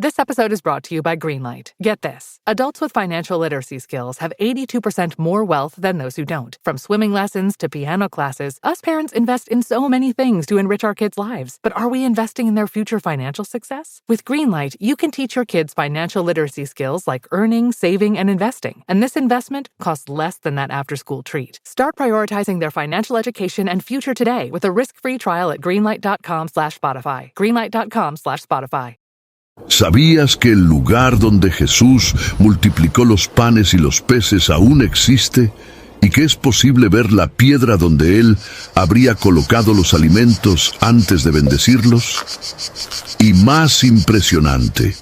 This episode is brought to you by Greenlight. Get this. Adults with financial literacy skills have 82% more wealth than those who don't. From swimming lessons to piano classes, us parents invest in so many things to enrich our kids' lives. But are we investing in their future financial success? With Greenlight, you can teach your kids financial literacy skills like earning, saving, and investing. And this investment costs less than that after-school treat. Start prioritizing their financial education and future today with a risk-free trial at greenlight.com/Spotify. Greenlight.com/Spotify. ¿Sabías que el lugar donde Jesús multiplicó los panes y los peces aún existe? ¿Y que es posible ver la piedra donde Él habría colocado los alimentos antes de bendecirlos? Y más impresionante,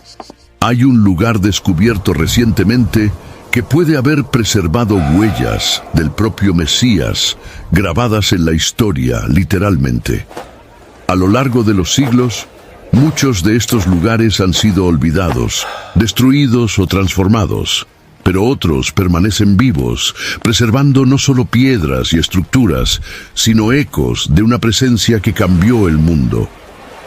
hay un lugar descubierto recientemente que puede haber preservado huellas del propio Mesías grabadas en la historia, literalmente. A lo largo de los siglos, muchos de estos lugares han sido olvidados, destruidos o transformados, pero otros permanecen vivos, preservando no solo piedras y estructuras, sino ecos de una presencia que cambió el mundo.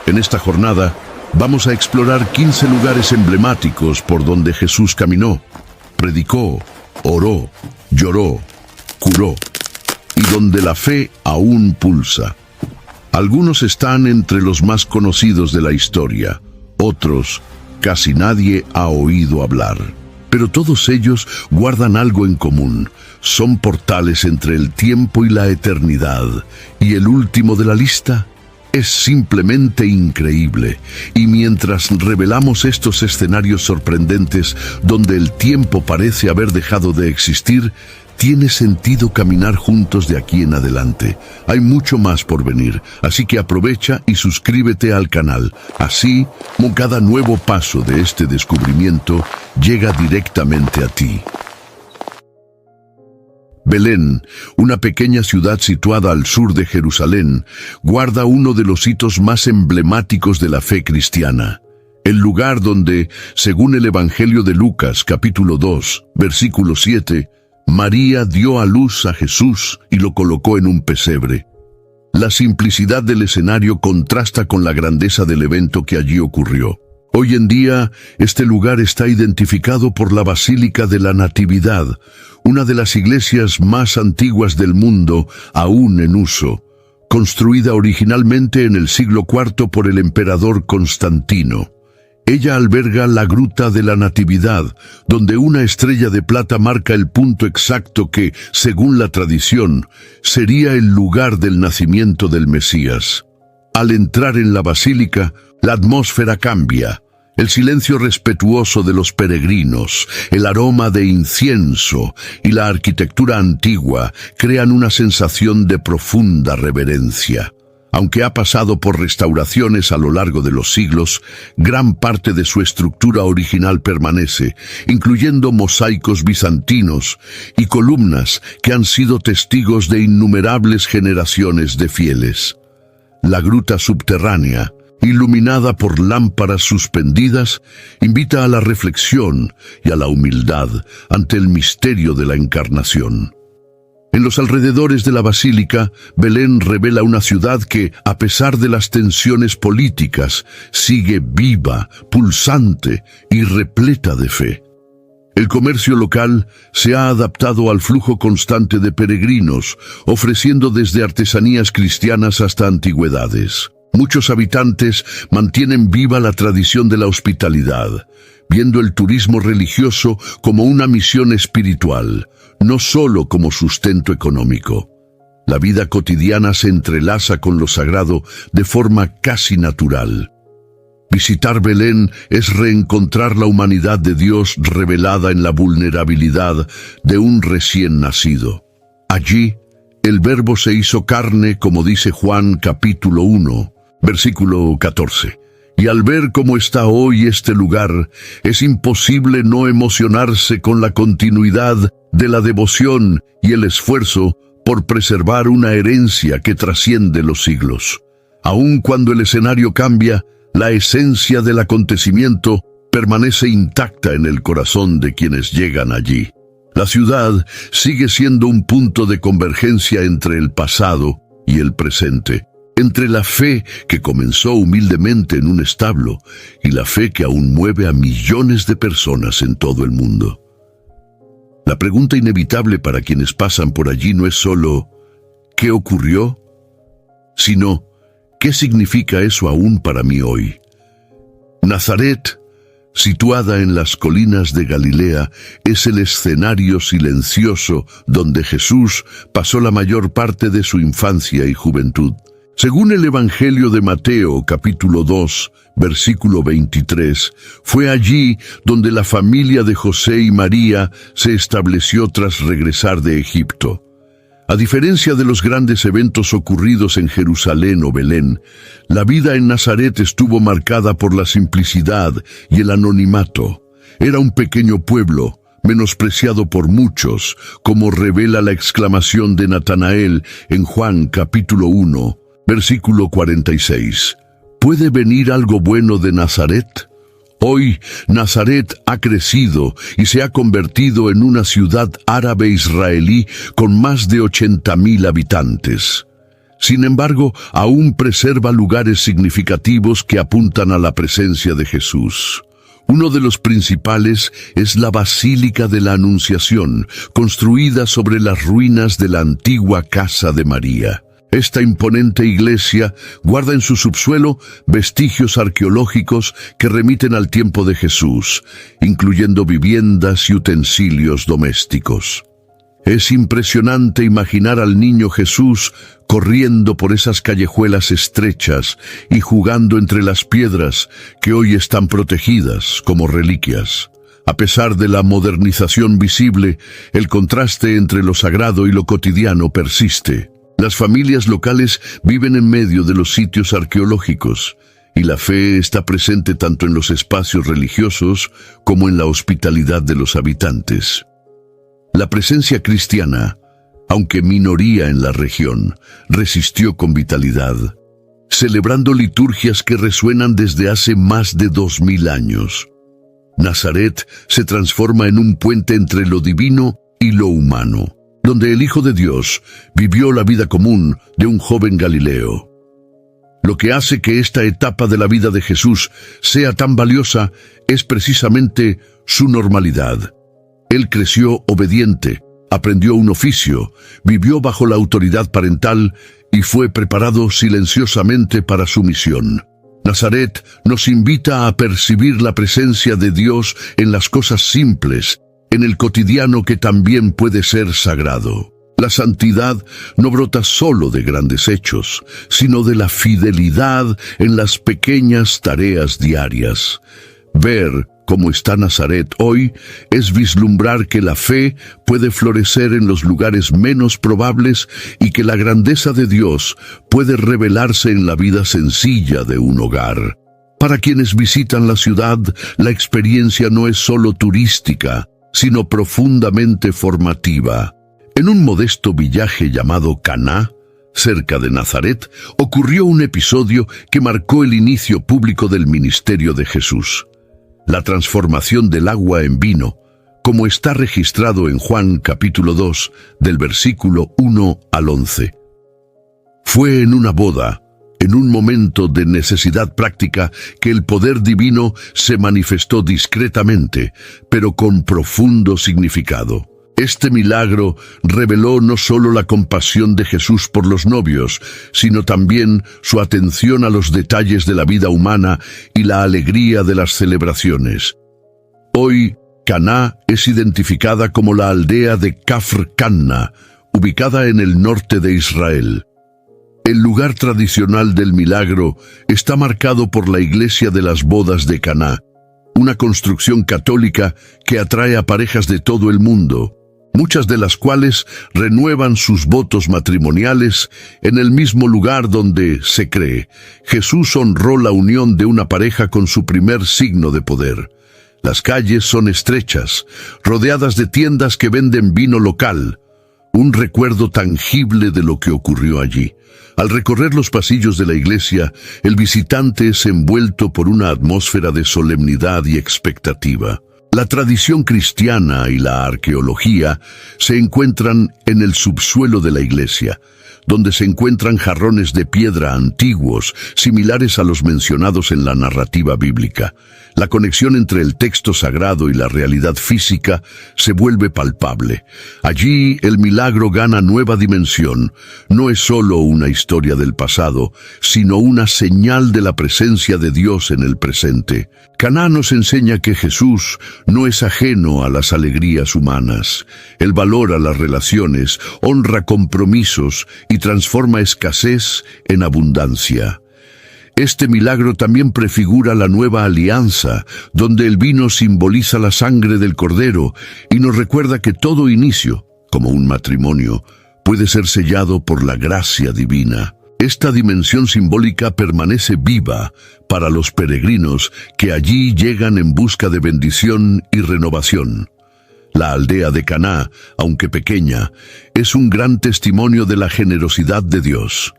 En esta jornada, vamos a explorar 15 lugares emblemáticos por donde Jesús caminó, predicó, oró, lloró, curó, y donde la fe aún pulsa. Algunos están entre los más conocidos de la historia, otros casi nadie ha oído hablar. Pero todos ellos guardan algo en común. Son portales entre el tiempo y la eternidad. Y el último de la lista es simplemente increíble. Y mientras revelamos estos escenarios sorprendentes donde el tiempo parece haber dejado de existir, tiene sentido caminar juntos de aquí en adelante. Hay mucho más por venir, así que aprovecha y suscríbete al canal. Así, cada nuevo paso de este descubrimiento llega directamente a ti. Belén, una pequeña ciudad situada al sur de Jerusalén, guarda uno de los hitos más emblemáticos de la fe cristiana. El lugar donde, según el Evangelio de Lucas, capítulo 2, versículo 7, María dio a luz a Jesús y lo colocó en un pesebre. La simplicidad del escenario contrasta con la grandeza del evento que allí ocurrió. Hoy en día, este lugar está identificado por la Basílica de la Natividad, una de las iglesias más antiguas del mundo, aún en uso, construida originalmente en el siglo IV por el emperador Constantino. Ella alberga la Gruta de la Natividad, donde una estrella de plata marca el punto exacto que, según la tradición, sería el lugar del nacimiento del Mesías. Al entrar en la basílica, la atmósfera cambia. El silencio respetuoso de los peregrinos, el aroma de incienso y la arquitectura antigua crean una sensación de profunda reverencia. Aunque ha pasado por restauraciones a lo largo de los siglos, gran parte de su estructura original permanece, incluyendo mosaicos bizantinos y columnas que han sido testigos de innumerables generaciones de fieles. La gruta subterránea, iluminada por lámparas suspendidas, invita a la reflexión y a la humildad ante el misterio de la Encarnación. En los alrededores de la basílica, Belén revela una ciudad que, a pesar de las tensiones políticas, sigue viva, pulsante y repleta de fe. El comercio local se ha adaptado al flujo constante de peregrinos, ofreciendo desde artesanías cristianas hasta antigüedades. Muchos habitantes mantienen viva la tradición de la hospitalidad, viendo el turismo religioso como una misión espiritual, no solo como sustento económico. La vida cotidiana se entrelaza con lo sagrado de forma casi natural. Visitar Belén es reencontrar la humanidad de Dios revelada en la vulnerabilidad de un recién nacido. Allí, el Verbo se hizo carne, como dice Juan capítulo 1, versículo 14. Y al ver cómo está hoy este lugar, es imposible no emocionarse con la continuidad de la devoción y el esfuerzo por preservar una herencia que trasciende los siglos. Aun cuando el escenario cambia, la esencia del acontecimiento permanece intacta en el corazón de quienes llegan allí. La ciudad sigue siendo un punto de convergencia entre el pasado y el presente, Entre la fe que comenzó humildemente en un establo y la fe que aún mueve a millones de personas en todo el mundo. La pregunta inevitable para quienes pasan por allí no es solo ¿qué ocurrió?, sino ¿qué significa eso aún para mí hoy? Nazaret, situada en las colinas de Galilea, es el escenario silencioso donde Jesús pasó la mayor parte de su infancia y juventud. Según el Evangelio de Mateo, capítulo 2, versículo 23, fue allí donde la familia de José y María se estableció tras regresar de Egipto. A diferencia de los grandes eventos ocurridos en Jerusalén o Belén, la vida en Nazaret estuvo marcada por la simplicidad y el anonimato. Era un pequeño pueblo, menospreciado por muchos, como revela la exclamación de Natanael en Juan capítulo 1, versículo 46. ¿Puede venir algo bueno de Nazaret? Hoy, Nazaret ha crecido y se ha convertido en una ciudad árabe israelí con más de 80,000 habitantes. Sin embargo, aún preserva lugares significativos que apuntan a la presencia de Jesús. Uno de los principales es la Basílica de la Anunciación, construida sobre las ruinas de la antigua casa de María. Esta imponente iglesia guarda en su subsuelo vestigios arqueológicos que remiten al tiempo de Jesús, incluyendo viviendas y utensilios domésticos. Es impresionante imaginar al niño Jesús corriendo por esas callejuelas estrechas y jugando entre las piedras que hoy están protegidas como reliquias. A pesar de la modernización visible, el contraste entre lo sagrado y lo cotidiano persiste. Las familias locales viven en medio de los sitios arqueológicos, y la fe está presente tanto en los espacios religiosos como en la hospitalidad de los habitantes. La presencia cristiana, aunque minoría en la región, resistió con vitalidad, celebrando liturgias que resuenan desde hace más de 2000 años. Nazaret se transforma en un puente entre lo divino y lo humano, donde el Hijo de Dios vivió la vida común de un joven Galileo. Lo que hace que esta etapa de la vida de Jesús sea tan valiosa es precisamente su normalidad. Él creció obediente, aprendió un oficio, vivió bajo la autoridad parental y fue preparado silenciosamente para su misión. Nazaret nos invita a percibir la presencia de Dios en las cosas simples, en el cotidiano que también puede ser sagrado. La santidad no brota solo de grandes hechos, sino de la fidelidad en las pequeñas tareas diarias. Ver cómo está Nazaret hoy es vislumbrar que la fe puede florecer en los lugares menos probables y que la grandeza de Dios puede revelarse en la vida sencilla de un hogar. Para quienes visitan la ciudad, la experiencia no es solo turística, sino profundamente formativa. En un modesto villaje llamado Caná, cerca de Nazaret, ocurrió un episodio que marcó el inicio público del ministerio de Jesús: la transformación del agua en vino, como está registrado en Juan capítulo 2, del versículo 1 al 11. Fue en una boda, en un momento de necesidad práctica, que el poder divino se manifestó discretamente, pero con profundo significado. Este milagro reveló no solo la compasión de Jesús por los novios, sino también su atención a los detalles de la vida humana y la alegría de las celebraciones. Hoy, Caná es identificada como la aldea de Kafr Canna, ubicada en el norte de Israel. El lugar tradicional del milagro está marcado por la iglesia de las bodas de Caná, una construcción católica que atrae a parejas de todo el mundo, muchas de las cuales renuevan sus votos matrimoniales en el mismo lugar donde, se cree, Jesús honró la unión de una pareja con su primer signo de poder. Las calles son estrechas, rodeadas de tiendas que venden vino local, un recuerdo tangible de lo que ocurrió allí. Al recorrer los pasillos de la iglesia, el visitante es envuelto por una atmósfera de solemnidad y expectativa. La tradición cristiana y la arqueología se encuentran en el subsuelo de la iglesia, donde se encuentran jarrones de piedra antiguos, similares a los mencionados en la narrativa bíblica. La conexión entre el texto sagrado y la realidad física se vuelve palpable. Allí el milagro gana nueva dimensión. No es solo una historia del pasado, sino una señal de la presencia de Dios en el presente. Caná nos enseña que Jesús no es ajeno a las alegrías humanas. Él valora las relaciones, honra compromisos y transforma escasez en abundancia. Este milagro también prefigura la nueva alianza, donde el vino simboliza la sangre del Cordero y nos recuerda que todo inicio, como un matrimonio, puede ser sellado por la gracia divina. Esta dimensión simbólica permanece viva para los peregrinos que allí llegan en busca de bendición y renovación. La aldea de Caná, aunque pequeña, es un gran testimonio de la generosidad de Dios.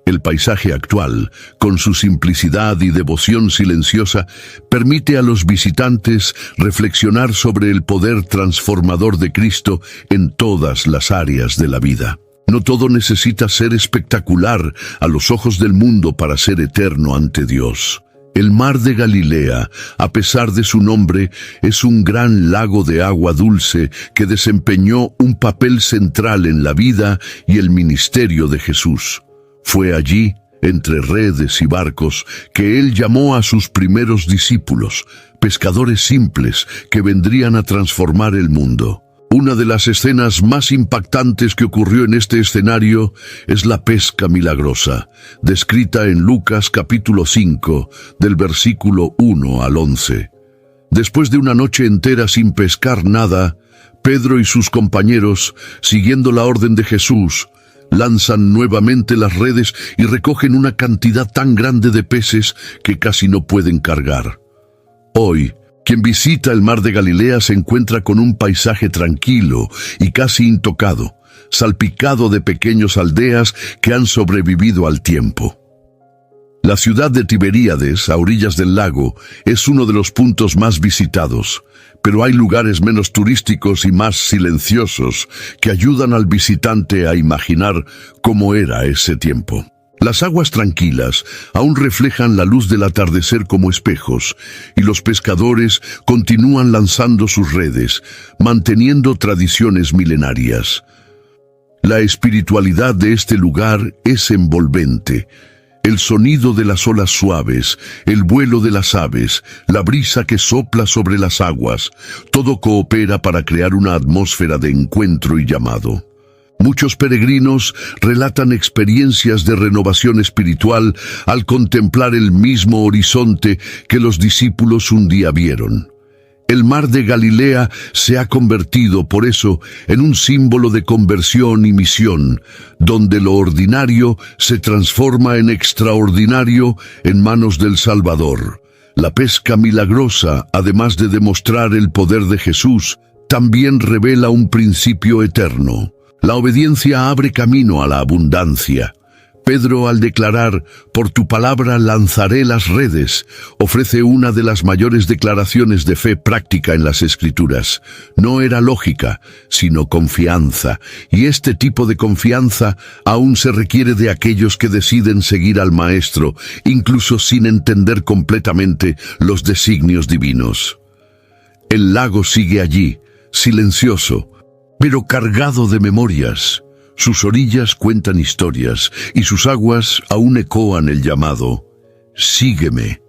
El paisaje actual, con su simplicidad y devoción silenciosa, permite a los visitantes reflexionar sobre el poder transformador de Cristo en todas las áreas de la vida. No todo necesita ser espectacular a los ojos del mundo para ser eterno ante Dios. El mar de Galilea, a pesar de su nombre, es un gran lago de agua dulce que desempeñó un papel central en la vida y el ministerio de Jesús. Fue allí, entre redes y barcos, que Él llamó a sus primeros discípulos, pescadores simples que vendrían a transformar el mundo. Una de las escenas más impactantes que ocurrió en este escenario es la pesca milagrosa, descrita en Lucas capítulo 5, del versículo 1 al 11. Después de una noche entera sin pescar nada, Pedro y sus compañeros, siguiendo la orden de Jesús, lanzan nuevamente las redes y recogen una cantidad tan grande de peces que casi no pueden cargar. Hoy, quien visita el mar de Galilea se encuentra con un paisaje tranquilo y casi intocado, salpicado de pequeñas aldeas que han sobrevivido al tiempo. La ciudad de Tiberíades, a orillas del lago, es uno de los puntos más visitados, pero hay lugares menos turísticos y más silenciosos que ayudan al visitante a imaginar cómo era ese tiempo. Las aguas tranquilas aún reflejan la luz del atardecer como espejos, y los pescadores continúan lanzando sus redes, manteniendo tradiciones milenarias. La espiritualidad de este lugar es envolvente. El sonido de las olas suaves, el vuelo de las aves, la brisa que sopla sobre las aguas, todo coopera para crear una atmósfera de encuentro y llamado. Muchos peregrinos relatan experiencias de renovación espiritual al contemplar el mismo horizonte que los discípulos un día vieron. El mar de Galilea se ha convertido, por eso, en un símbolo de conversión y misión, donde lo ordinario se transforma en extraordinario en manos del Salvador. La pesca milagrosa, además de demostrar el poder de Jesús, también revela un principio eterno. La obediencia abre camino a la abundancia. Pedro, al declarar, «Por tu palabra lanzaré las redes», ofrece una de las mayores declaraciones de fe práctica en las Escrituras. No era lógica, sino confianza, y este tipo de confianza aún se requiere de aquellos que deciden seguir al Maestro, incluso sin entender completamente los designios divinos. El lago sigue allí, silencioso, pero cargado de memorias. Sus orillas cuentan historias y sus aguas aún ecoan el llamado, «Sígueme».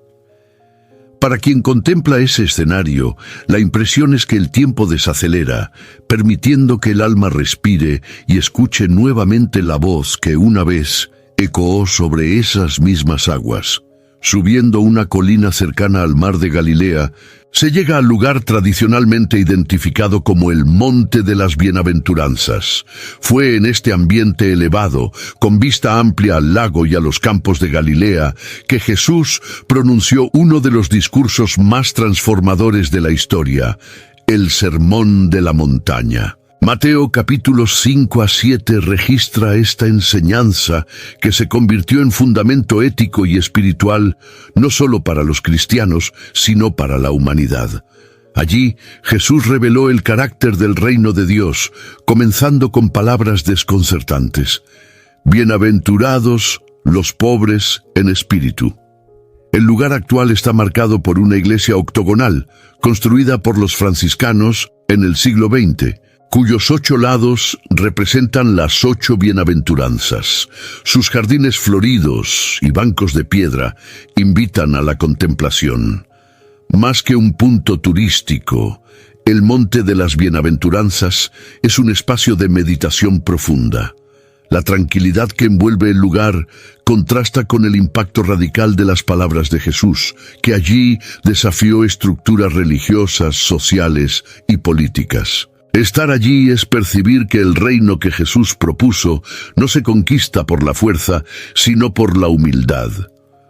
Para quien contempla ese escenario, la impresión es que el tiempo desacelera, permitiendo que el alma respire y escuche nuevamente la voz que una vez ecoó sobre esas mismas aguas. Subiendo una colina cercana al mar de Galilea, se llega al lugar tradicionalmente identificado como el Monte de las Bienaventuranzas. Fue en este ambiente elevado, con vista amplia al lago y a los campos de Galilea, que Jesús pronunció uno de los discursos más transformadores de la historia, el Sermón de la Montaña. Mateo capítulos 5 a 7 registra esta enseñanza que se convirtió en fundamento ético y espiritual no solo para los cristianos, sino para la humanidad. Allí, Jesús reveló el carácter del reino de Dios, comenzando con palabras desconcertantes. Bienaventurados los pobres en espíritu. El lugar actual está marcado por una iglesia octogonal, construida por los franciscanos en el siglo XX, cuyos 8 lados representan las 8 bienaventuranzas. Sus jardines floridos y bancos de piedra invitan a la contemplación. Más que un punto turístico, el Monte de las Bienaventuranzas es un espacio de meditación profunda. La tranquilidad que envuelve el lugar contrasta con el impacto radical de las palabras de Jesús, que allí desafió estructuras religiosas, sociales y políticas. Estar allí es percibir que el reino que Jesús propuso no se conquista por la fuerza, sino por la humildad.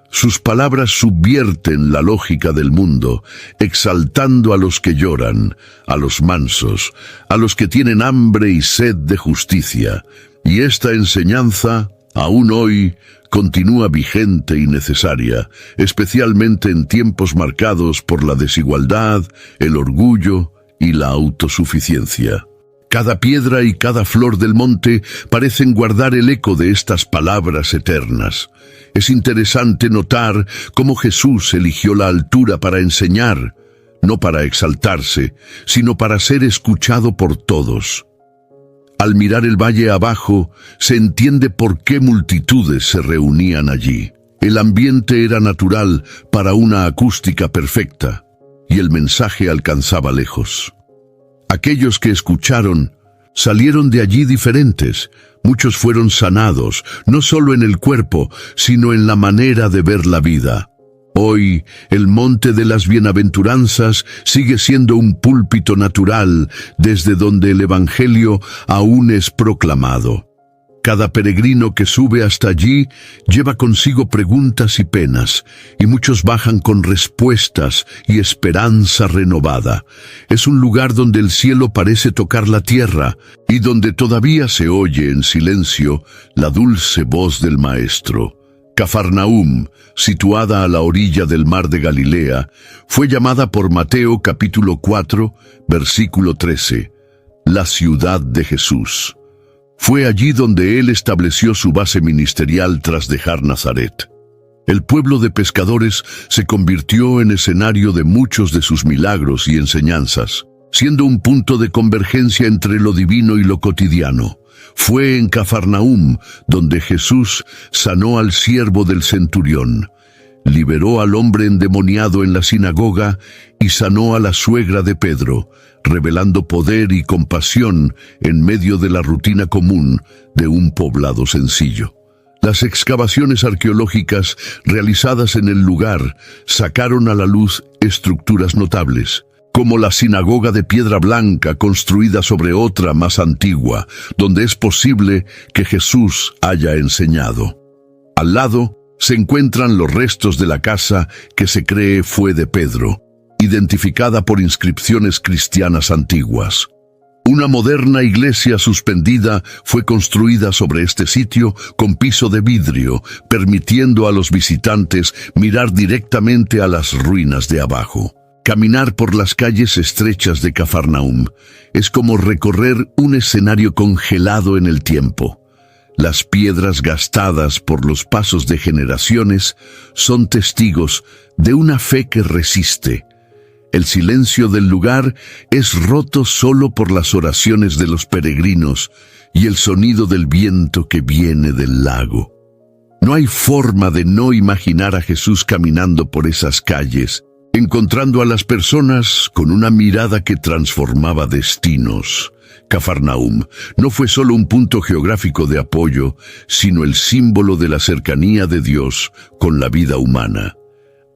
Sus palabras subvierten la lógica del mundo, exaltando a los que lloran, a los mansos, a los que tienen hambre y sed de justicia. Y esta enseñanza, aún hoy, continúa vigente y necesaria, especialmente en tiempos marcados por la desigualdad, el orgullo y la autosuficiencia. Cada piedra y cada flor del monte parecen guardar el eco de estas palabras eternas. Es interesante notar cómo Jesús eligió la altura para enseñar, no para exaltarse, sino para ser escuchado por todos. Al mirar el valle abajo, se entiende por qué multitudes se reunían allí. El ambiente era natural para una acústica perfecta, y el mensaje alcanzaba lejos. Aquellos que escucharon salieron de allí diferentes. Muchos fueron sanados, no solo en el cuerpo, sino en la manera de ver la vida. Hoy, el Monte de las Bienaventuranzas sigue siendo un púlpito natural desde donde el Evangelio aún es proclamado. Cada peregrino que sube hasta allí lleva consigo preguntas y penas, y muchos bajan con respuestas y esperanza renovada. Es un lugar donde el cielo parece tocar la tierra, y donde todavía se oye en silencio la dulce voz del Maestro. Cafarnaúm, situada a la orilla del mar de Galilea, fue llamada por Mateo capítulo 4, versículo 13, la ciudad de Jesús. Fue allí donde él estableció su base ministerial tras dejar Nazaret. El pueblo de pescadores se convirtió en escenario de muchos de sus milagros y enseñanzas, siendo un punto de convergencia entre lo divino y lo cotidiano. Fue en Cafarnaúm donde Jesús sanó al siervo del centurión, liberó al hombre endemoniado en la sinagoga y sanó a la suegra de Pedro, revelando poder y compasión en medio de la rutina común de un poblado sencillo. Las excavaciones arqueológicas realizadas en el lugar sacaron a la luz estructuras notables, como la sinagoga de piedra blanca construida sobre otra más antigua, donde es posible que Jesús haya enseñado. Al lado se encuentran los restos de la casa que se cree fue de Pedro, identificada por inscripciones cristianas antiguas. Una moderna iglesia suspendida fue construida sobre este sitio con piso de vidrio, permitiendo a los visitantes mirar directamente a las ruinas de abajo. Caminar por las calles estrechas de Cafarnaúm es como recorrer un escenario congelado en el tiempo. Las piedras gastadas por los pasos de generaciones son testigos de una fe que resiste. El silencio del lugar es roto solo por las oraciones de los peregrinos y el sonido del viento que viene del lago. No hay forma de no imaginar a Jesús caminando por esas calles, encontrando a las personas con una mirada que transformaba destinos. Cafarnaúm no fue solo un punto geográfico de apoyo, sino el símbolo de la cercanía de Dios con la vida humana.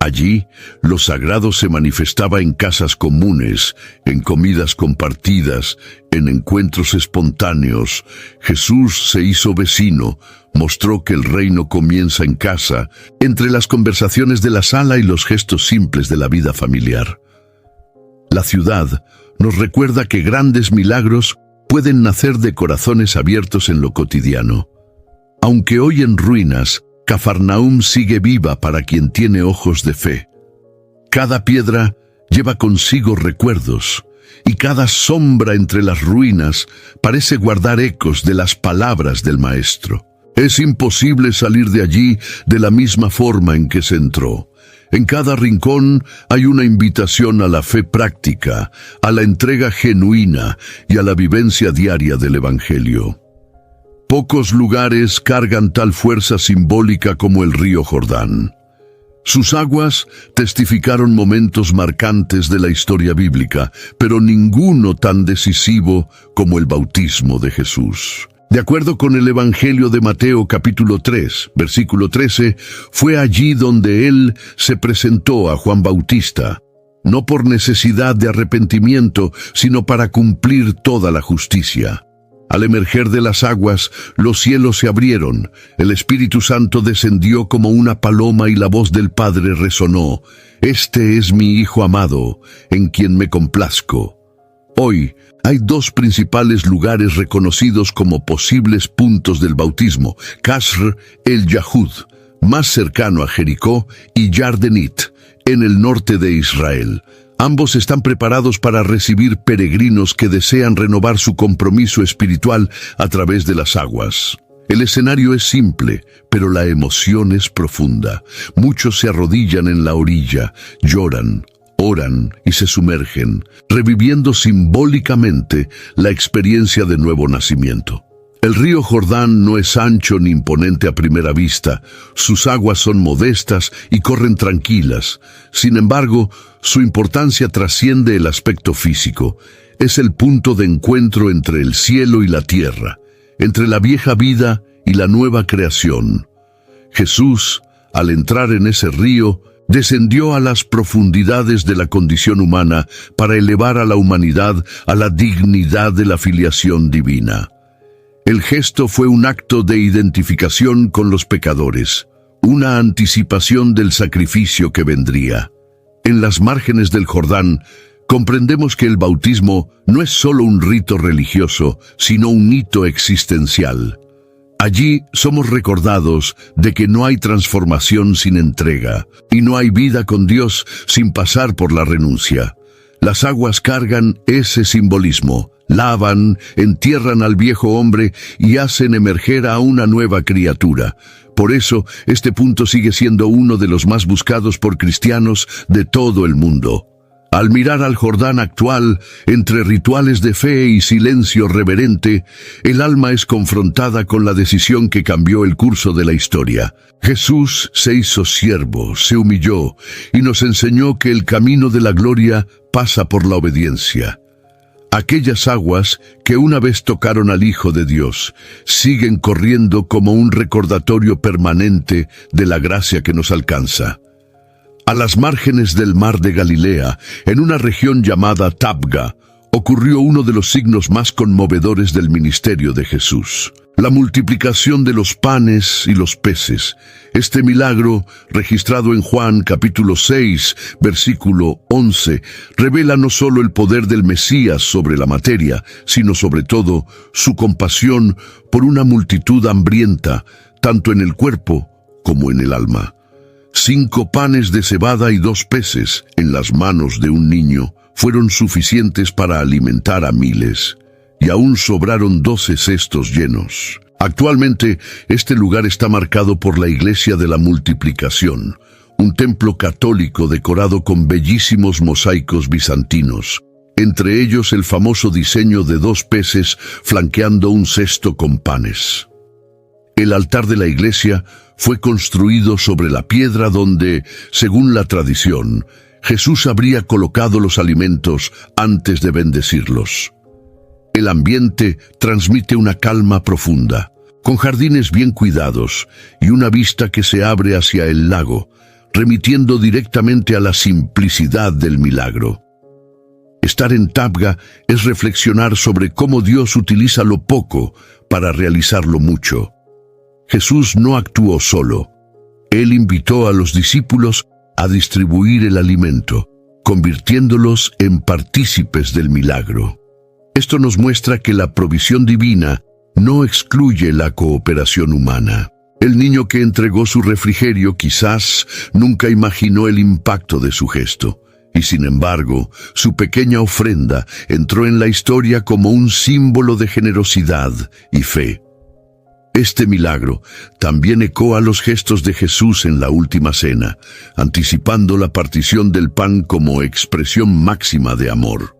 Allí, lo sagrado se manifestaba en casas comunes, en comidas compartidas, en encuentros espontáneos. Jesús se hizo vecino, mostró que el reino comienza en casa, entre las conversaciones de la sala y los gestos simples de la vida familiar. La ciudad nos recuerda que grandes milagros pueden nacer de corazones abiertos en lo cotidiano. Aunque hoy en ruinas, Cafarnaúm sigue viva para quien tiene ojos de fe. Cada piedra lleva consigo recuerdos, y cada sombra entre las ruinas parece guardar ecos de las palabras del Maestro. Es imposible salir de allí de la misma forma en que se entró. En cada rincón hay una invitación a la fe práctica, a la entrega genuina y a la vivencia diaria del Evangelio. Pocos lugares cargan tal fuerza simbólica como el río Jordán. Sus aguas testificaron momentos marcantes de la historia bíblica, pero ninguno tan decisivo como el bautismo de Jesús. De acuerdo con el Evangelio de Mateo capítulo 3, versículo 13, fue allí donde él se presentó a Juan Bautista, no por necesidad de arrepentimiento, sino para cumplir toda la justicia. Al emerger de las aguas, los cielos se abrieron, el Espíritu Santo descendió como una paloma y la voz del Padre resonó: «Este es mi Hijo amado, en quien me complazco». Hoy, hay dos principales lugares reconocidos como posibles puntos del bautismo: Qasr el Yahud, más cercano a Jericó, y Yardenit, en el norte de Israel. Ambos están preparados para recibir peregrinos que desean renovar su compromiso espiritual a través de las aguas. El escenario es simple, pero la emoción es profunda. Muchos se arrodillan en la orilla, lloran, oran y se sumergen, reviviendo simbólicamente la experiencia de nuevo nacimiento. El río Jordán no es ancho ni imponente a primera vista, sus aguas son modestas y corren tranquilas. Sin embargo, su importancia trasciende el aspecto físico. Es el punto de encuentro entre el cielo y la tierra, entre la vieja vida y la nueva creación. Jesús, al entrar en ese río, descendió a las profundidades de la condición humana para elevar a la humanidad a la dignidad de la filiación divina. El gesto fue un acto de identificación con los pecadores, una anticipación del sacrificio que vendría. En las márgenes del Jordán, comprendemos que el bautismo no es solo un rito religioso, sino un hito existencial. Allí somos recordados de que no hay transformación sin entrega, y no hay vida con Dios sin pasar por la renuncia. Las aguas cargan ese simbolismo, lavan, entierran al viejo hombre y hacen emerger a una nueva criatura. Por eso, este punto sigue siendo uno de los más buscados por cristianos de todo el mundo. Al mirar al Jordán actual, entre rituales de fe y silencio reverente, el alma es confrontada con la decisión que cambió el curso de la historia. Jesús se hizo siervo, se humilló y nos enseñó que el camino de la gloria pasa por la obediencia. Aquellas aguas que una vez tocaron al Hijo de Dios siguen corriendo como un recordatorio permanente de la gracia que nos alcanza. A las márgenes del mar de Galilea, en una región llamada Tabga, ocurrió uno de los signos más conmovedores del ministerio de Jesús: la multiplicación de los panes y los peces. Este milagro, registrado en Juan capítulo 6, versículo 11, revela no solo el poder del Mesías sobre la materia, sino sobre todo su compasión por una multitud hambrienta, tanto en el cuerpo como en el alma. 5 panes de cebada y 2 peces en las manos de un niño fueron suficientes para alimentar a miles, y aún sobraron 12 cestos llenos. Actualmente, este lugar está marcado por la Iglesia de la Multiplicación, un templo católico decorado con bellísimos mosaicos bizantinos, entre ellos el famoso diseño de 2 peces flanqueando un cesto con panes. El altar de la iglesia fue construido sobre la piedra donde, según la tradición, Jesús habría colocado los alimentos antes de bendecirlos. El ambiente transmite una calma profunda, con jardines bien cuidados y una vista que se abre hacia el lago, remitiendo directamente a la simplicidad del milagro. Estar en Tabga es reflexionar sobre cómo Dios utiliza lo poco para realizar lo mucho. Jesús no actuó solo. Él invitó a los discípulos a distribuir el alimento, convirtiéndolos en partícipes del milagro. Esto nos muestra que la provisión divina no excluye la cooperación humana. El niño que entregó su refrigerio quizás nunca imaginó el impacto de su gesto, y sin embargo, su pequeña ofrenda entró en la historia como un símbolo de generosidad y fe. Este milagro también ecoa los gestos de Jesús en la última cena, anticipando la partición del pan como expresión máxima de amor.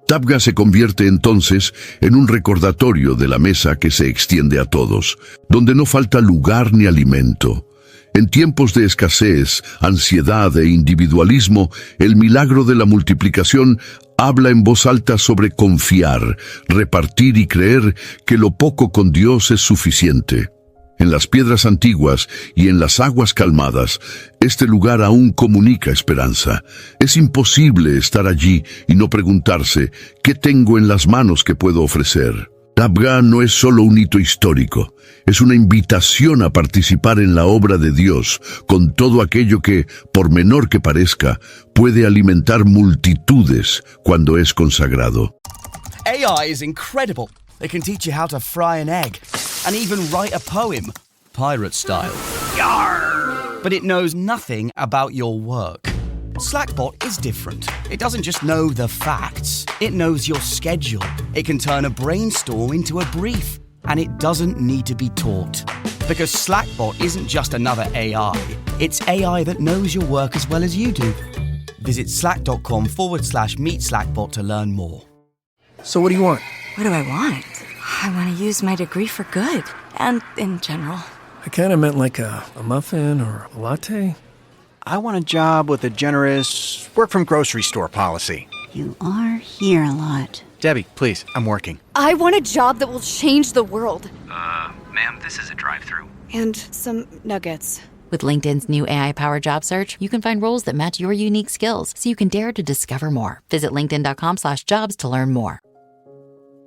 Tabgha se convierte entonces en un recordatorio de la mesa que se extiende a todos, donde no falta lugar ni alimento. En tiempos de escasez, ansiedad e individualismo, el milagro de la multiplicación habla en voz alta sobre confiar, repartir y creer que lo poco con Dios es suficiente. En las piedras antiguas y en las aguas calmadas, este lugar aún comunica esperanza. Es imposible estar allí y no preguntarse, ¿qué tengo en las manos que puedo ofrecer? Tabgha no es solo un hito histórico, es una invitación a participar en la obra de Dios con todo aquello que, por menor que parezca, puede alimentar multitudes cuando es consagrado. AI is incredible. It can teach you how to fry an egg and even write a poem, pirate style. Yarr! But it knows nothing about your work. Slackbot is different. It doesn't just know the facts. It knows your schedule. It can turn a brainstorm into a brief. And it doesn't need to be taught. Because Slackbot isn't just another AI. It's AI that knows your work as well as you do. Visit slack.com/meet Slackbot to learn more. So what do you want? What do I want? I want to use my degree for good. And in general. I kind of meant like a muffin or a latte. I want a job with a generous work-from-grocery-store policy. You are here a lot. Debbie, please, I'm working. I want a job that will change the world. Ma'am, this is a drive-thru. And some nuggets. With LinkedIn's new AI-powered job search, you can find roles that match your unique skills, so you can dare to discover more. Visit linkedin.com/jobs to learn more.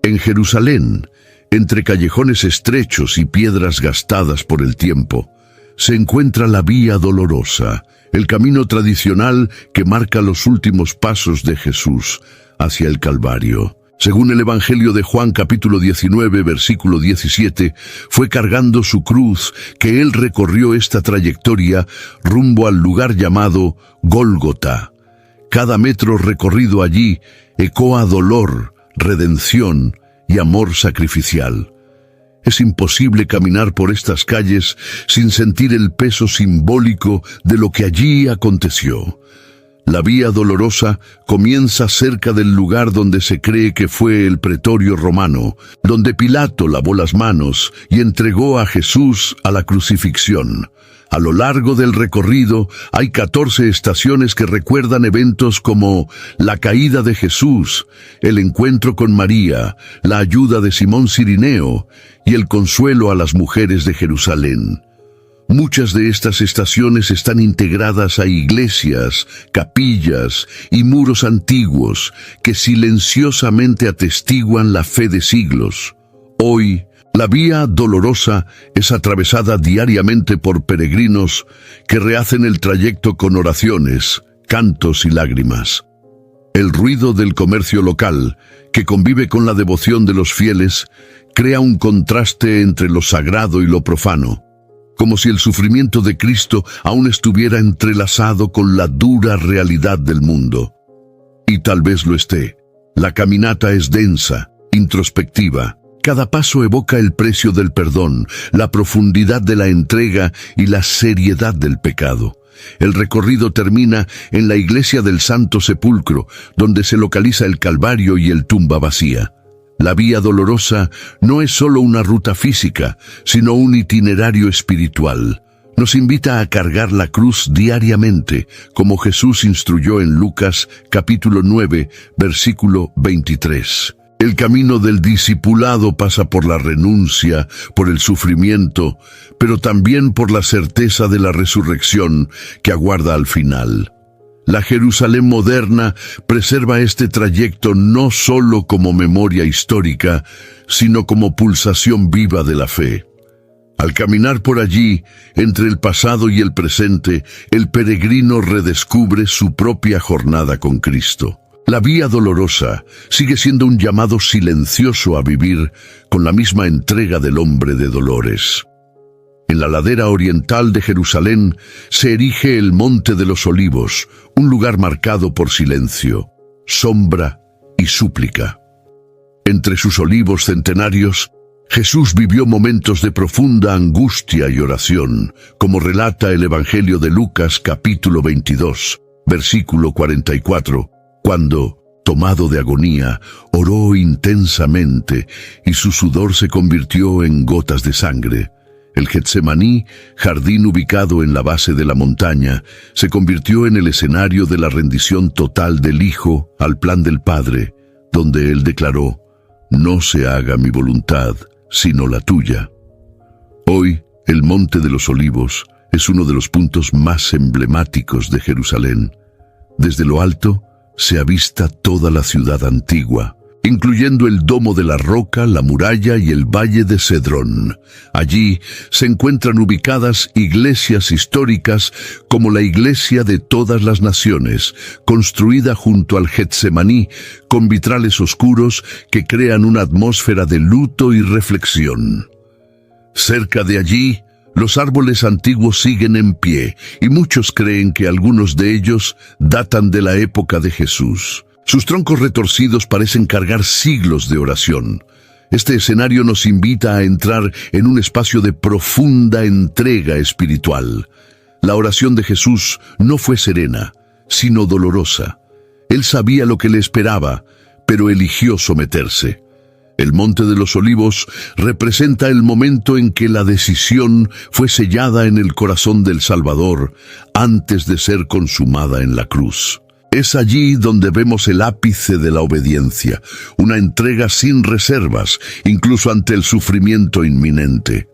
En Jerusalén, entre callejones estrechos y piedras gastadas por el tiempo, se encuentra la Vía Dolorosa, el camino tradicional que marca los últimos pasos de Jesús hacia el Calvario. Según el Evangelio de Juan capítulo 19, versículo 17, fue cargando su cruz que él recorrió esta trayectoria rumbo al lugar llamado Gólgota. Cada metro recorrido allí ecoa dolor, redención y amor sacrificial. Es imposible caminar por estas calles sin sentir el peso simbólico de lo que allí aconteció. La Vía Dolorosa comienza cerca del lugar donde se cree que fue el pretorio romano, donde Pilato lavó las manos y entregó a Jesús a la crucifixión. A lo largo del recorrido hay 14 estaciones que recuerdan eventos como la caída de Jesús, el encuentro con María, la ayuda de Simón Cirineo y el consuelo a las mujeres de Jerusalén. Muchas de estas estaciones están integradas a iglesias, capillas y muros antiguos que silenciosamente atestiguan la fe de siglos. Hoy, la Vía Dolorosa es atravesada diariamente por peregrinos que rehacen el trayecto con oraciones, cantos y lágrimas. El ruido del comercio local, que convive con la devoción de los fieles, crea un contraste entre lo sagrado y lo profano, como si el sufrimiento de Cristo aún estuviera entrelazado con la dura realidad del mundo. Y tal vez lo esté. La caminata es densa, introspectiva. Cada paso evoca el precio del perdón, la profundidad de la entrega y la seriedad del pecado. El recorrido termina en la iglesia del Santo Sepulcro, donde se localiza el Calvario y el tumba vacía. La Vía Dolorosa no es solo una ruta física, sino un itinerario espiritual. Nos invita a cargar la cruz diariamente, como Jesús instruyó en Lucas capítulo 9, versículo 23. El camino del discipulado pasa por la renuncia, por el sufrimiento, pero también por la certeza de la resurrección que aguarda al final. La Jerusalén moderna preserva este trayecto no solo como memoria histórica, sino como pulsación viva de la fe. Al caminar por allí, entre el pasado y el presente, el peregrino redescubre su propia jornada con Cristo. La Vía Dolorosa sigue siendo un llamado silencioso a vivir con la misma entrega del hombre de dolores. En la ladera oriental de Jerusalén se erige el Monte de los Olivos, un lugar marcado por silencio, sombra y súplica. Entre sus olivos centenarios, Jesús vivió momentos de profunda angustia y oración, como relata el Evangelio de Lucas capítulo 22, versículo 44, cuando, tomado de agonía, oró intensamente y su sudor se convirtió en gotas de sangre. El Getsemaní, jardín ubicado en la base de la montaña, se convirtió en el escenario de la rendición total del Hijo al plan del Padre, donde él declaró: «No se haga mi voluntad, sino la tuya». Hoy, el Monte de los Olivos es uno de los puntos más emblemáticos de Jerusalén. Desde lo alto se avista toda la ciudad antigua, incluyendo el Domo de la Roca, la muralla y el Valle de Cedrón. Allí se encuentran ubicadas iglesias históricas como la Iglesia de Todas las Naciones, construida junto al Getsemaní, con vitrales oscuros que crean una atmósfera de luto y reflexión. Cerca de allí, los árboles antiguos siguen en pie y muchos creen que algunos de ellos datan de la época de Jesús. Sus troncos retorcidos parecen cargar siglos de oración. Este escenario nos invita a entrar en un espacio de profunda entrega espiritual. La oración de Jesús no fue serena, sino dolorosa. Él sabía lo que le esperaba, pero eligió someterse. El Monte de los Olivos representa el momento en que la decisión fue sellada en el corazón del Salvador antes de ser consumada en la cruz. Es allí donde vemos el ápice de la obediencia, una entrega sin reservas, incluso ante el sufrimiento inminente.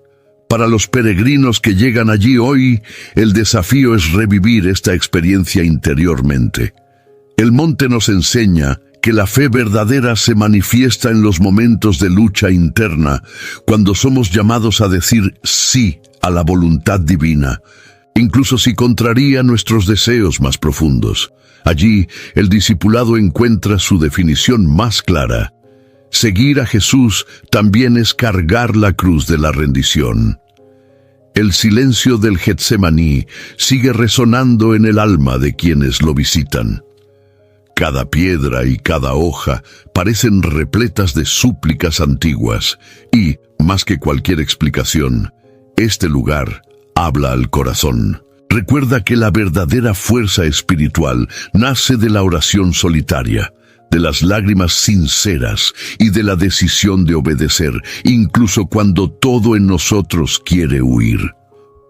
Para los peregrinos que llegan allí hoy, el desafío es revivir esta experiencia interiormente. El monte nos enseña que la fe verdadera se manifiesta en los momentos de lucha interna, cuando somos llamados a decir sí a la voluntad divina, incluso si contraría nuestros deseos más profundos. Allí, el discipulado encuentra su definición más clara. Seguir a Jesús también es cargar la cruz de la rendición. El silencio del Getsemaní sigue resonando en el alma de quienes lo visitan. Cada piedra y cada hoja parecen repletas de súplicas antiguas y, más que cualquier explicación, este lugar habla al corazón. Recuerda que la verdadera fuerza espiritual nace de la oración solitaria, de las lágrimas sinceras y de la decisión de obedecer, incluso cuando todo en nosotros quiere huir.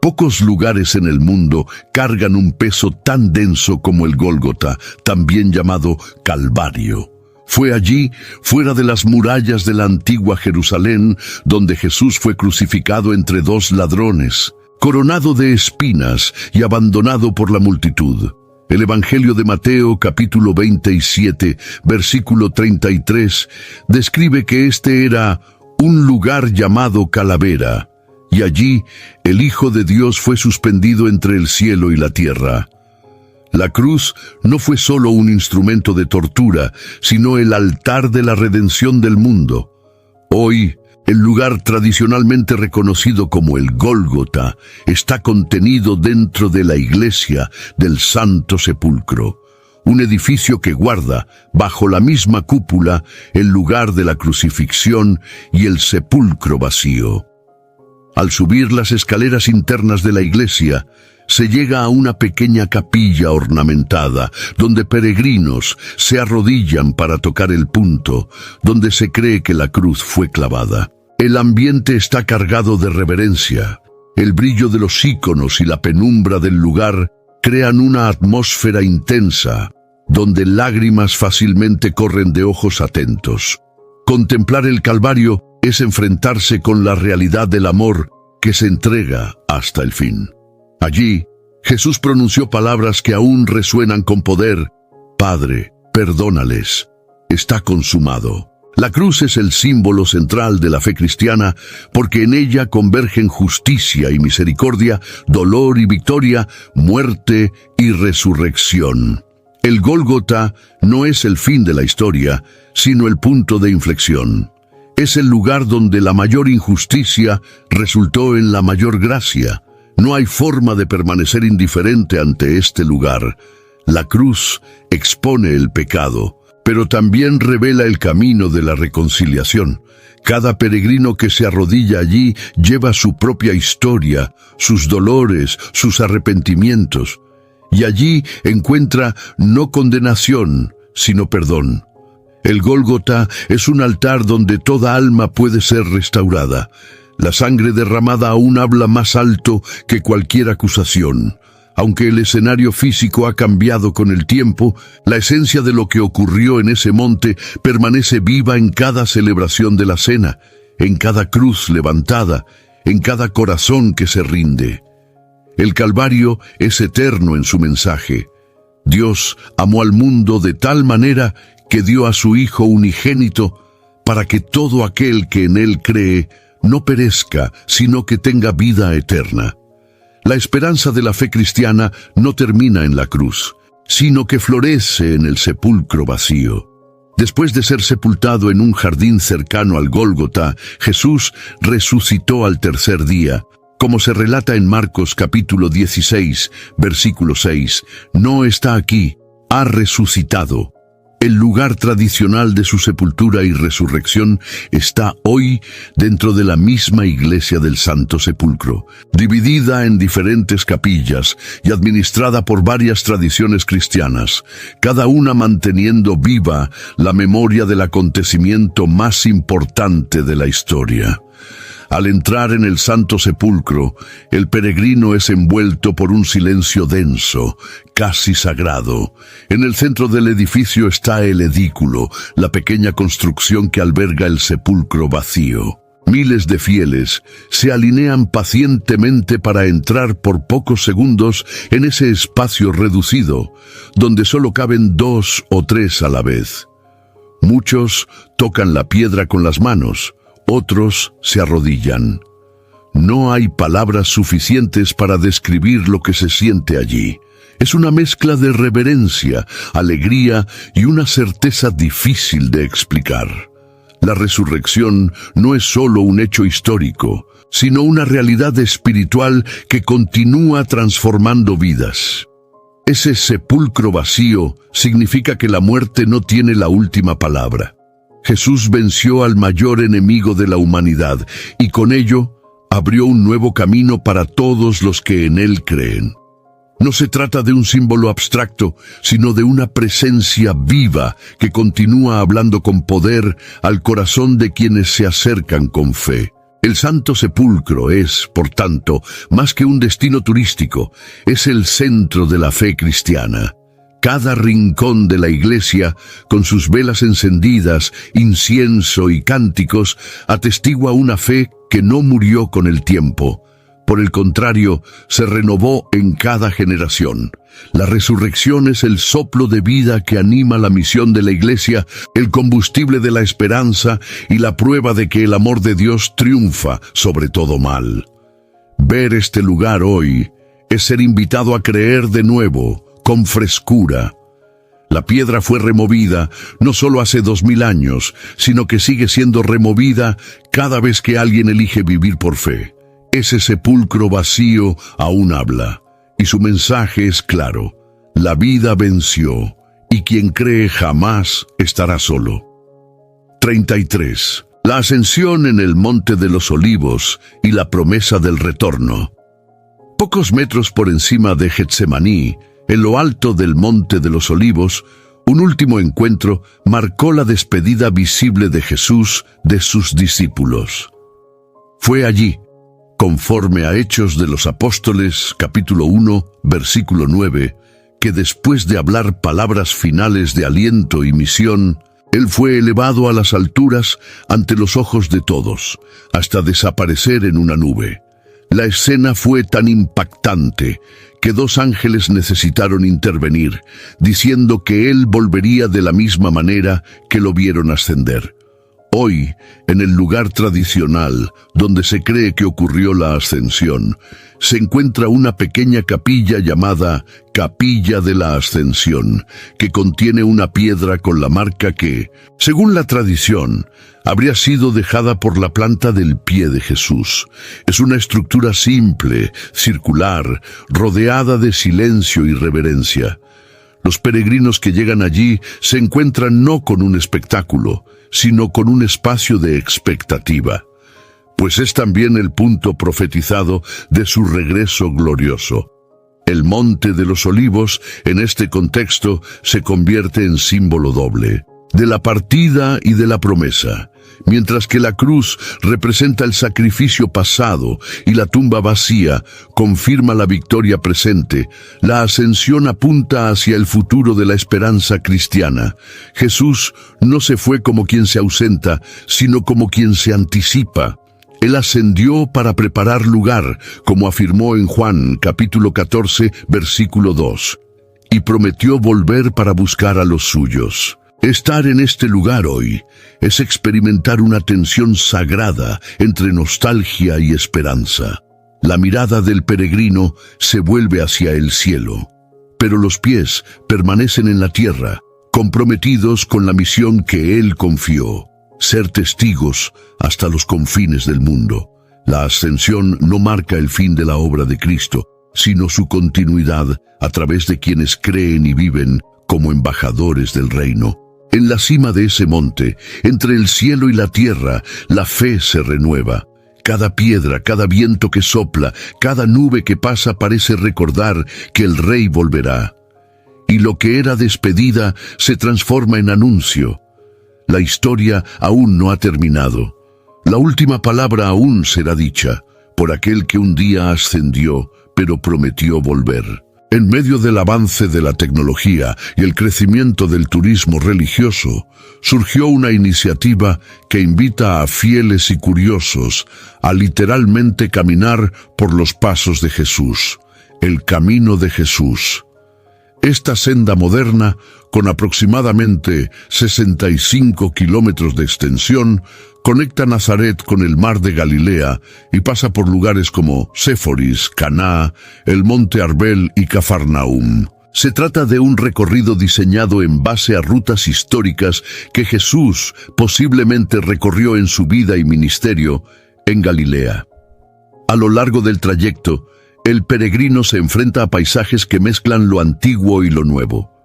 Pocos lugares en el mundo cargan un peso tan denso como el Gólgota, también llamado Calvario. Fue allí, fuera de las murallas de la antigua Jerusalén, donde Jesús fue crucificado entre dos ladrones, coronado de espinas y abandonado por la multitud. El Evangelio de Mateo, capítulo 27, versículo 33, describe que este era un lugar llamado Calavera, y allí el Hijo de Dios fue suspendido entre el cielo y la tierra. La cruz no fue solo un instrumento de tortura, sino el altar de la redención del mundo. Hoy, el lugar tradicionalmente reconocido como el Gólgota está contenido dentro de la iglesia del Santo Sepulcro, un edificio que guarda, bajo la misma cúpula, el lugar de la crucifixión y el sepulcro vacío. Al subir las escaleras internas de la iglesia, se llega a una pequeña capilla ornamentada, donde peregrinos se arrodillan para tocar el punto donde se cree que la cruz fue clavada. El ambiente está cargado de reverencia. El brillo de los íconos y la penumbra del lugar crean una atmósfera intensa, donde lágrimas fácilmente corren de ojos atentos. Contemplar el Calvario es enfrentarse con la realidad del amor que se entrega hasta el fin. Allí, Jesús pronunció palabras que aún resuenan con poder: «Padre, perdónales, está consumado». La cruz es el símbolo central de la fe cristiana porque en ella convergen justicia y misericordia, dolor y victoria, muerte y resurrección. El Gólgota no es el fin de la historia, sino el punto de inflexión. Es el lugar donde la mayor injusticia resultó en la mayor gracia. No hay forma de permanecer indiferente ante este lugar. La cruz expone el pecado, pero también revela el camino de la reconciliación. Cada peregrino que se arrodilla allí lleva su propia historia, sus dolores, sus arrepentimientos, y allí encuentra no condenación, sino perdón. El Gólgota es un altar donde toda alma puede ser restaurada. La sangre derramada aún habla más alto que cualquier acusación. Aunque el escenario físico ha cambiado con el tiempo, la esencia de lo que ocurrió en ese monte permanece viva en cada celebración de la cena, en cada cruz levantada, en cada corazón que se rinde. El Calvario es eterno en su mensaje. Dios amó al mundo de tal manera que dio a su Hijo unigénito para que todo aquel que en él cree no perezca, sino que tenga vida eterna. La esperanza de la fe cristiana no termina en la cruz, sino que florece en el sepulcro vacío. Después de ser sepultado en un jardín cercano al Gólgota, Jesús resucitó al tercer día. Como se relata en Marcos capítulo 16, versículo 6, no está aquí, ha resucitado. El lugar tradicional de su sepultura y resurrección está hoy dentro de la misma iglesia del Santo Sepulcro, dividida en diferentes capillas y administrada por varias tradiciones cristianas, cada una manteniendo viva la memoria del acontecimiento más importante de la historia. Al entrar en el Santo Sepulcro, el peregrino es envuelto por un silencio denso, casi sagrado. En el centro del edificio está el edículo, la pequeña construcción que alberga el sepulcro vacío. Miles de fieles se alinean pacientemente para entrar por pocos segundos en ese espacio reducido, donde solo caben 2 o 3 a la vez. Muchos tocan la piedra con las manos, otros se arrodillan. No hay palabras suficientes para describir lo que se siente allí. Es una mezcla de reverencia, alegría y una certeza difícil de explicar. La resurrección no es solo un hecho histórico, sino una realidad espiritual que continúa transformando vidas. Ese sepulcro vacío significa que la muerte no tiene la última palabra. Jesús venció al mayor enemigo de la humanidad y con ello abrió un nuevo camino para todos los que en él creen. No se trata de un símbolo abstracto, sino de una presencia viva que continúa hablando con poder al corazón de quienes se acercan con fe. El Santo Sepulcro es, por tanto, más que un destino turístico, es el centro de la fe cristiana. Cada rincón de la iglesia, con sus velas encendidas, incienso y cánticos, atestigua una fe que no murió con el tiempo. Por el contrario, se renovó en cada generación. La resurrección es el soplo de vida que anima la misión de la iglesia, el combustible de la esperanza y la prueba de que el amor de Dios triunfa sobre todo mal. Ver este lugar hoy es ser invitado a creer de nuevo, con frescura. La piedra fue removida no solo hace 2000 años, sino que sigue siendo removida cada vez que alguien elige vivir por fe. Ese sepulcro vacío aún habla, y su mensaje es claro: la vida venció, y quien cree jamás estará solo. 33. La ascensión en el Monte de los Olivos y la promesa del retorno. Pocos metros por encima de Getsemaní, en lo alto del Monte de los Olivos, un último encuentro marcó la despedida visible de Jesús de sus discípulos. Fue allí, conforme a Hechos de los Apóstoles, capítulo 1, versículo 9, que después de hablar palabras finales de aliento y misión, él fue elevado a las alturas ante los ojos de todos, hasta desaparecer en una nube. La escena fue tan impactante que 2 ángeles necesitaron intervenir, diciendo que él volvería de la misma manera que lo vieron ascender. Hoy, en el lugar tradicional donde se cree que ocurrió la ascensión, se encuentra una pequeña capilla llamada Capilla de la Ascensión, que contiene una piedra con la marca que, según la tradición, habría sido dejada por la planta del pie de Jesús. Es una estructura simple, circular, rodeada de silencio y reverencia. Los peregrinos que llegan allí se encuentran no con un espectáculo, sino con un espacio de expectativa, pues es también el punto profetizado de su regreso glorioso. El Monte de los Olivos, en este contexto, se convierte en símbolo doble, de la partida y de la promesa. Mientras que la cruz representa el sacrificio pasado y la tumba vacía confirma la victoria presente, la ascensión apunta hacia el futuro de la esperanza cristiana. Jesús no se fue como quien se ausenta, sino como quien se anticipa. Él ascendió para preparar lugar, como afirmó en Juan capítulo 14, versículo 2, y prometió volver para buscar a los suyos. Estar en este lugar hoy es experimentar una tensión sagrada entre nostalgia y esperanza. La mirada del peregrino se vuelve hacia el cielo, pero los pies permanecen en la tierra, comprometidos con la misión que Él confió, ser testigos hasta los confines del mundo. La ascensión no marca el fin de la obra de Cristo, sino su continuidad a través de quienes creen y viven como embajadores del reino. En la cima de ese monte, entre el cielo y la tierra, la fe se renueva. Cada piedra, cada viento que sopla, cada nube que pasa parece recordar que el Rey volverá. Y lo que era despedida se transforma en anuncio. La historia aún no ha terminado. La última palabra aún será dicha por aquel que un día ascendió, pero prometió volver. En medio del avance de la tecnología y el crecimiento del turismo religioso, surgió una iniciativa que invita a fieles y curiosos a literalmente caminar por los pasos de Jesús, el camino de Jesús. Esta senda moderna, con aproximadamente 65 kilómetros de extensión, conecta Nazaret con el mar de Galilea y pasa por lugares como Séforis, Caná, el monte Arbel y Cafarnaum. Se trata de un recorrido diseñado en base a rutas históricas que Jesús posiblemente recorrió en su vida y ministerio en Galilea. A lo largo del trayecto, el peregrino se enfrenta a paisajes que mezclan lo antiguo y lo nuevo.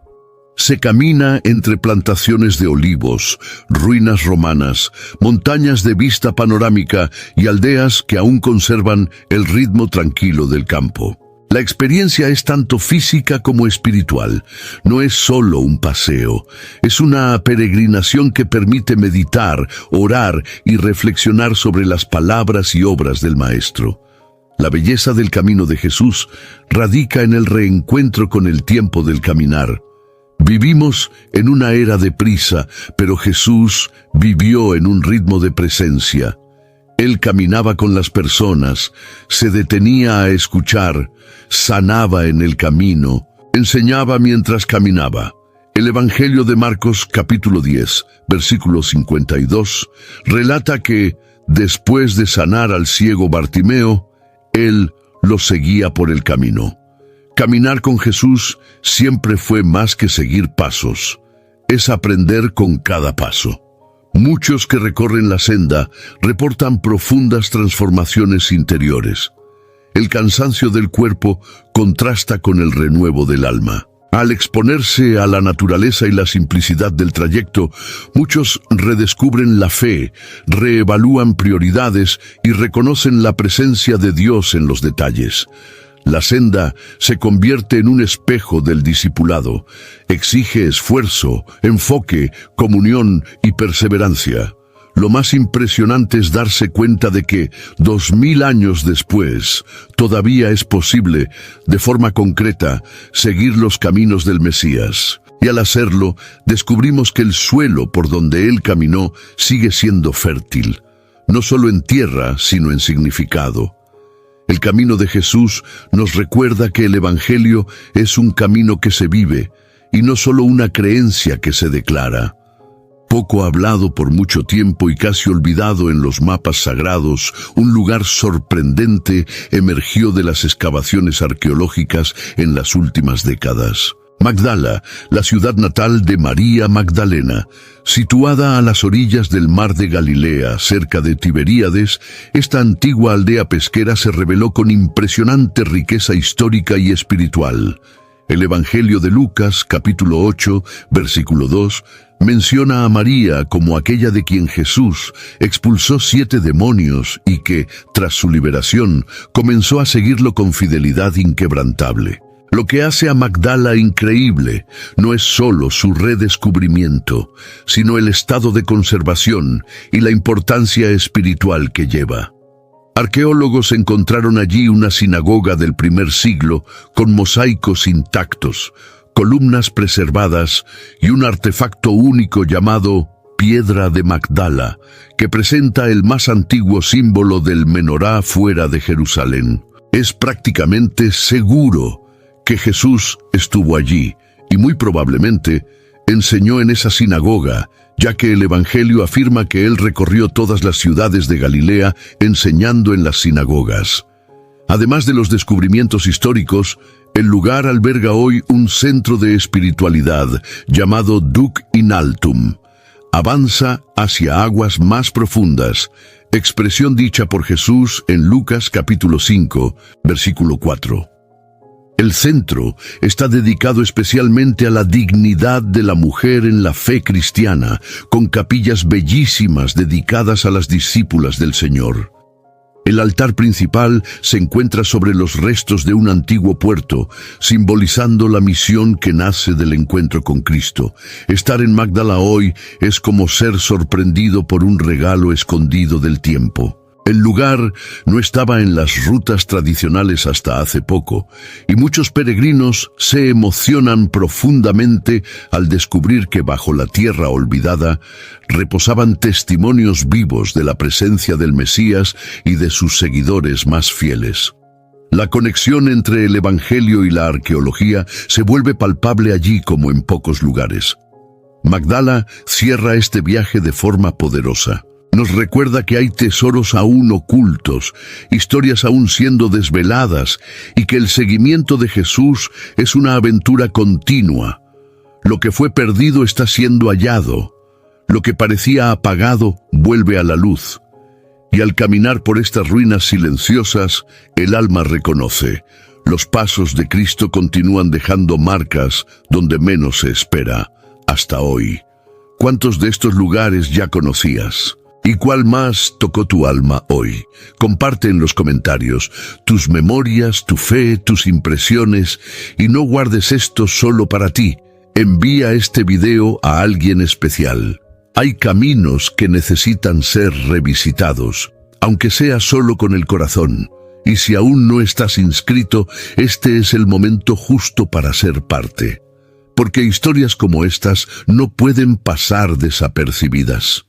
Se camina entre plantaciones de olivos, ruinas romanas, montañas de vista panorámica y aldeas que aún conservan el ritmo tranquilo del campo. La experiencia es tanto física como espiritual. No es solo un paseo, es una peregrinación que permite meditar, orar y reflexionar sobre las palabras y obras del Maestro. La belleza del camino de Jesús radica en el reencuentro con el tiempo del caminar. Vivimos en una era de prisa, pero Jesús vivió en un ritmo de presencia. Él caminaba con las personas, se detenía a escuchar, sanaba en el camino, enseñaba mientras caminaba. El Evangelio de Marcos, capítulo 10, versículo 52, relata que, después de sanar al ciego Bartimeo, Él lo seguía por el camino. Caminar con Jesús siempre fue más que seguir pasos, es aprender con cada paso. Muchos que recorren la senda reportan profundas transformaciones interiores. El cansancio del cuerpo contrasta con el renuevo del alma. Al exponerse a la naturaleza y la simplicidad del trayecto, muchos redescubren la fe, reevalúan prioridades y reconocen la presencia de Dios en los detalles. La senda se convierte en un espejo del discipulado. Exige esfuerzo, enfoque, comunión y perseverancia. Lo más impresionante es darse cuenta de que 2000 años después todavía es posible, de forma concreta, seguir los caminos del Mesías. Y al hacerlo, descubrimos que el suelo por donde Él caminó sigue siendo fértil, no solo en tierra, sino en significado. El camino de Jesús nos recuerda que el Evangelio es un camino que se vive y no solo una creencia que se declara. Poco hablado por mucho tiempo y casi olvidado en los mapas sagrados, un lugar sorprendente emergió de las excavaciones arqueológicas en las últimas décadas. Magdala, la ciudad natal de María Magdalena, situada a las orillas del mar de Galilea, cerca de Tiberíades, esta antigua aldea pesquera se reveló con impresionante riqueza histórica y espiritual. El Evangelio de Lucas, capítulo 8, versículo 2, menciona a María como aquella de quien Jesús expulsó 7 demonios y que, tras su liberación, comenzó a seguirlo con fidelidad inquebrantable. Lo que hace a Magdala increíble no es solo su redescubrimiento, sino el estado de conservación y la importancia espiritual que lleva. Arqueólogos encontraron allí una sinagoga del primer siglo con mosaicos intactos, columnas preservadas y un artefacto único llamado Piedra de Magdala, que presenta el más antiguo símbolo del menorá fuera de Jerusalén. Es prácticamente seguro que Jesús estuvo allí y muy probablemente enseñó en esa sinagoga, ya que el Evangelio afirma que él recorrió todas las ciudades de Galilea enseñando en las sinagogas. Además de los descubrimientos históricos, el lugar alberga hoy un centro de espiritualidad llamado Duc in Altum. Avanza hacia aguas más profundas, expresión dicha por Jesús en Lucas capítulo 5, versículo 4. El centro está dedicado especialmente a la dignidad de la mujer en la fe cristiana, con capillas bellísimas dedicadas a las discípulas del Señor. El altar principal se encuentra sobre los restos de un antiguo puerto, simbolizando la misión que nace del encuentro con Cristo. Estar en Magdala hoy es como ser sorprendido por un regalo escondido del tiempo. El lugar no estaba en las rutas tradicionales hasta hace poco, y muchos peregrinos se emocionan profundamente al descubrir que bajo la tierra olvidada reposaban testimonios vivos de la presencia del Mesías y de sus seguidores más fieles. La conexión entre el Evangelio y la arqueología se vuelve palpable allí como en pocos lugares. Magdala cierra este viaje de forma poderosa. Nos recuerda que hay tesoros aún ocultos, historias aún siendo desveladas, y que el seguimiento de Jesús es una aventura continua. Lo que fue perdido está siendo hallado. Lo que parecía apagado vuelve a la luz. Y al caminar por estas ruinas silenciosas, el alma reconoce: los pasos de Cristo continúan dejando marcas donde menos se espera, hasta hoy. ¿Cuántos de estos lugares ya conocías? ¿Y cuál más tocó tu alma hoy? Comparte en los comentarios tus memorias, tu fe, tus impresiones, y no guardes esto solo para ti. Envía este video a alguien especial. Hay caminos que necesitan ser revisitados, aunque sea solo con el corazón. Y si aún no estás inscrito, este es el momento justo para ser parte. Porque historias como estas no pueden pasar desapercibidas.